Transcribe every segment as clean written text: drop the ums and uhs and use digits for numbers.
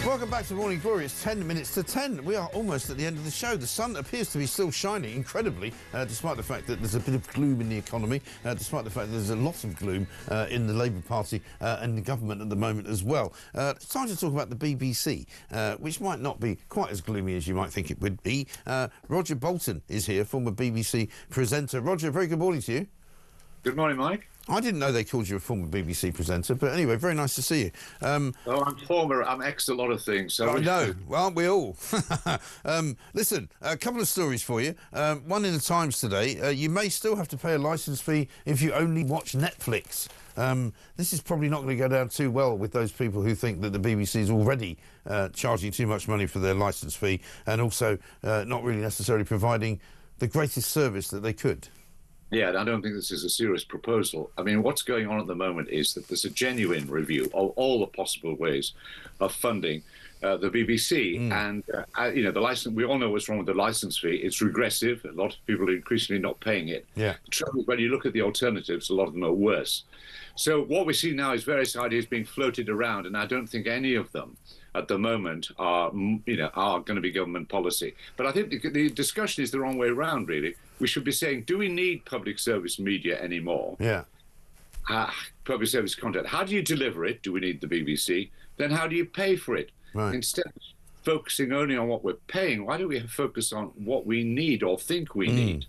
Welcome back to Morning Glory. It's 10 minutes to 10. We are almost at the end of the show. The sun appears to be still shining incredibly, despite the fact that there's a bit of gloom in the economy, despite the fact that there's a lot of gloom in the Labour Party and the government at the moment as well. It's time to talk about the BBC, which might not be quite as gloomy as you might think it would be. Roger Bolton is here, former BBC presenter. Roger, very good morning to you. Good morning, Mike. I didn't know they called you a former BBC presenter, but anyway, very nice to see you. I'm ex a lot of things. So I know, well, aren't we all? Listen, a couple of stories for you. One in the Times today. You may still have to pay a licence fee if you only watch Netflix. This is probably not going to go down too well with those people who think that the BBC is already charging too much money for their licence fee and also not really necessarily providing the greatest service that they could. Yeah, I don't think this is a serious proposal. I mean, what's going on at the moment is that there's a genuine review of all the possible ways of funding the BBC. And, the license, we all know what's wrong with the licence fee. It's regressive. A lot of people are increasingly not paying it. Yeah. The trouble is, when you look at the alternatives, a lot of them are worse. So what we see now is various ideas being floated around, and I don't think any of them at the moment are going to be government policy. But I think the discussion is the wrong way around, really. We should be saying, do we need public service media anymore? Yeah. Public service content. How do you deliver it? Do we need the BBC? Then how do you pay for it? Right. Instead of focusing only on what we're paying, why don't we focus on what we need or think we need?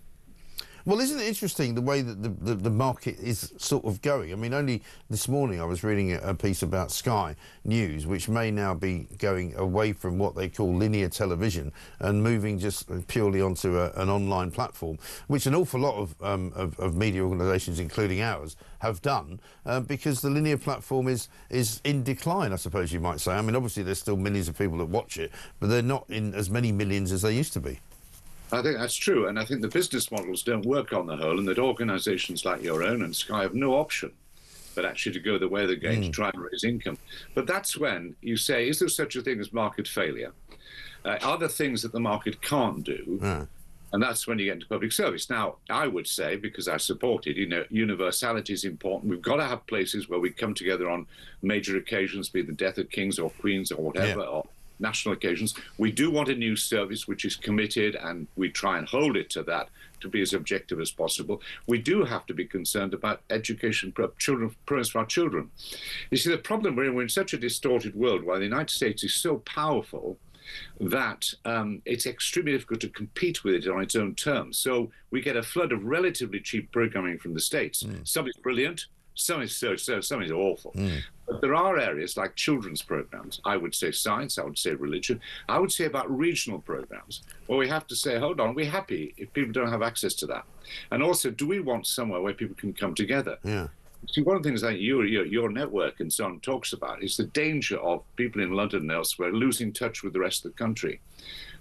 Well, isn't it interesting the way that the market is sort of going? I mean, only this morning I was reading a piece about Sky News, which may now be going away from what they call linear television and moving just purely onto an online platform, which an awful lot of media organisations, including ours, have done, because the linear platform is in decline, I suppose you might say. I mean, obviously there's still millions of people that watch it, but they're not in as many millions as they used to be. I think that's true, and I think the business models don't work on the whole, and that organisations like your own and Sky have no option but actually to go the way they're going to try and raise income. But that's when you say, is there such a thing as market failure? Are there things that the market can't do? And that's when you get into public service. Now, I would say, because I support it, universality is important. We've got to have places where we come together on major occasions, be it the death of kings or queens or whatever, or national occasions. We do want a news service which is committed, and we try and hold it to that, to be as objective as possible. We do have to be concerned about education programs for our children. You see, the problem we're in such a distorted world, while the United States is so powerful that it's extremely difficult to compete with it on its own terms. So we get a flood of relatively cheap programming from the States. Some is brilliant, some is some is awful. But there are areas like children's programs, I would say science, I would say religion, I would say about regional programs, where we have to say, hold on, we're happy if people don't have access to that. And also, do we want somewhere where people can come together? Yeah. See, one of the things that your network and so on talks about is the danger of people in London and elsewhere losing touch with the rest of the country.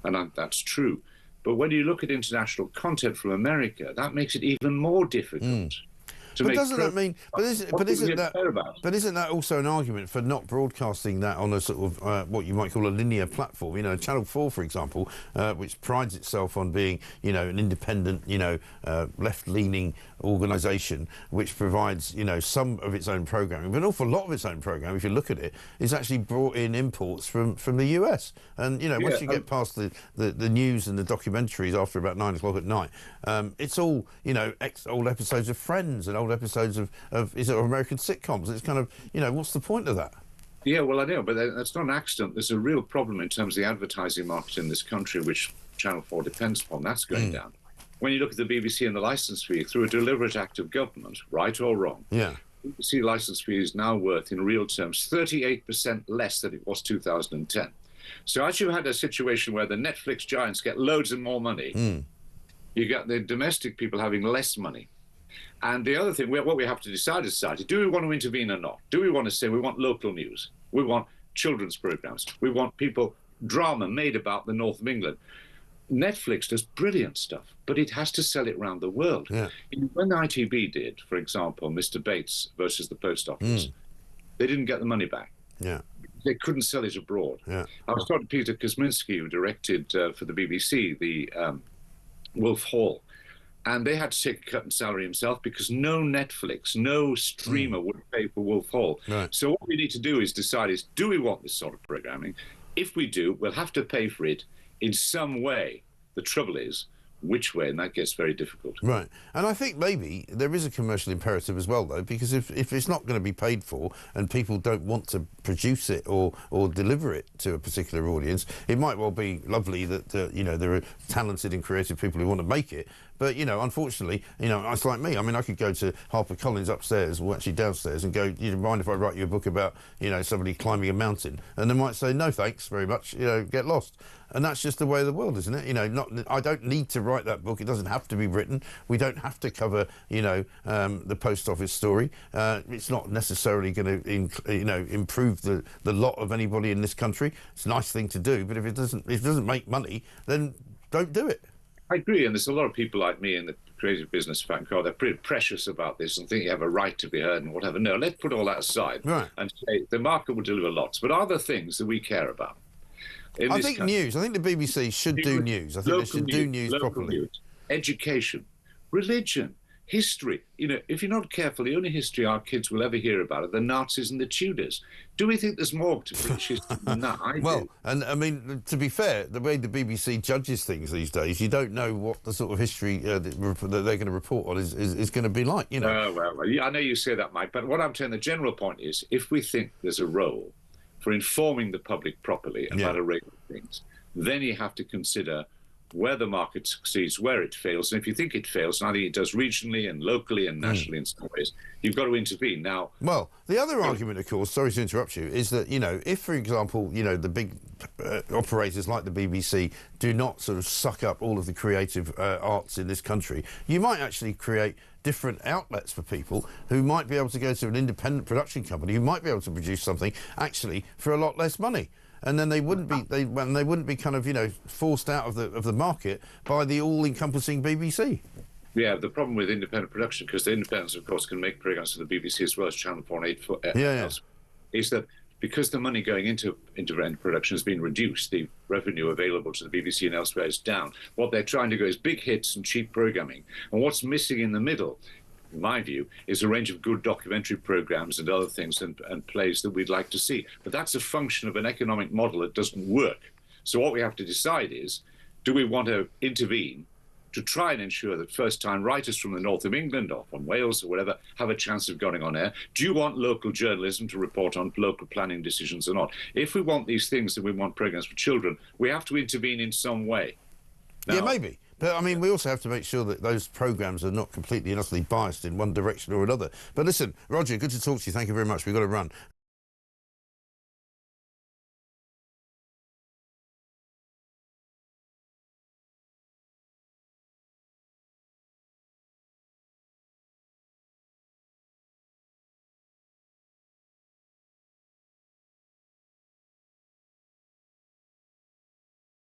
And that's true. But when you look at international content from America, that makes it even more difficult. But doesn't that mean? But isn't that also an argument for not broadcasting that on a sort of what you might call a linear platform? You know, Channel 4, for example, which prides itself on being, an independent, left-leaning organisation which provides, some of its own programming, but an awful lot of its own programming, if you look at it, is actually brought in imports from the US. And once you get past the news and the documentaries after about 9 o'clock at night, it's all old episodes of Friends and old episodes of American sitcoms. It's kind of, what's the point of that? Yeah, well, I know, but that's not an accident. There's a real problem in terms of the advertising market in this country, which Channel 4 depends upon. That's going down. When you look at the BBC and the licence fee, through a deliberate act of government, right or wrong, BBC licence fee is now worth, in real terms, 38% less than it was 2010. So as you had a situation where the Netflix giants get loads and more money, you get the domestic people having less money. And the other thing, what we have to decide as society, do we want to intervene or not? Do we want to say we want local news? We want children's programs. We want drama made about the north of England. Netflix does brilliant stuff, but it has to sell it around the world. Yeah. When the ITV did, for example, Mr. Bates versus the Post Office, they didn't get the money back. Yeah. They couldn't sell it abroad. Yeah. I was talking to Peter Kosminski, who directed for the BBC, the Wolf Hall, and they had to take a cut in salary himself because no Netflix, no streamer would pay for Wolf Hall. Right. So what we need to do is decide do we want this sort of programming? if we do, we'll have to pay for it in some way. The trouble is, which way, and that gets very difficult. Right. And I think maybe there is a commercial imperative as well, though, because if it's not going to be paid for and people don't want to produce it or deliver it to a particular audience, it might well be lovely that, you know, there are talented and creative people who want to make it. But, you know, unfortunately, you know, it's like me. I mean, I could go to HarperCollins upstairs, or actually downstairs, and go, you mind if I write you a book about, you know, somebody climbing a mountain? And they might say, no, thanks very much, you know, get lost. And that's just the way of the world, isn't it? You know, I don't need to write that book. It doesn't have to be written. We don't have to cover, you know, the post office story. It's not necessarily going to, you know, improve the lot of anybody in this country. It's a nice thing to do, but if it doesn't make money, then don't do it. I agree, and there's a lot of people like me in the creative business, they're pretty precious about this and think you have a right to be heard and whatever. No, let's put all that aside and say the market will deliver lots. But are there things that we care about? I think news. I think the BBC should do news. I think they should do news properly. News, education, religion, history. You know, if you're not careful, the only history our kids will ever hear about are the Nazis and the Tudors. Do we think there's more to British history than that? Well, and I mean, to be fair, the way the BBC judges things these days, you don't know what the sort of history that they're going to report on is going to be like, you know. Well, I know you say that, Mike, but what I'm saying, the general point is, if we think there's a role for informing the public properly about a range of things, then you have to consider where the market succeeds, where it fails. And if you think it fails, and I think it does regionally and locally and nationally in some ways, you've got to intervene. Now, well, the other argument, of course, sorry to interrupt you, is that, you know, if, for example, you know, the big operators like the BBC do not sort of suck up all of the creative arts in this country, you might actually create different outlets for people who might be able to go to an independent production company who might be able to produce something actually for a lot less money. And then they wouldn't be they wouldn't be kind of, you know, forced out of the market by the all-encompassing BBC. Yeah, the problem with independent production, because the independents, of course, can make programs for the BBC as well as Channel 4 and 8, is that because the money going into independent production has been reduced, the revenue available to the BBC and elsewhere is down. What they're trying to go is big hits and cheap programming. And what's missing in the middle, in my view, is a range of good documentary programs and other things and plays that we'd like to see. But that's a function of an economic model that doesn't work. So what we have to decide is, do we want to intervene to try and ensure that first-time writers from the north of England or from Wales or whatever have a chance of going on air? Do you want local journalism to report on local planning decisions or not? If we want these things and we want programs for children, we have to intervene in some way. Now, yeah, maybe. But, I mean, we also have to make sure that those programmes are not completely and utterly biased in one direction or another. But listen, Roger, good to talk to you. Thank you very much. We've got to run.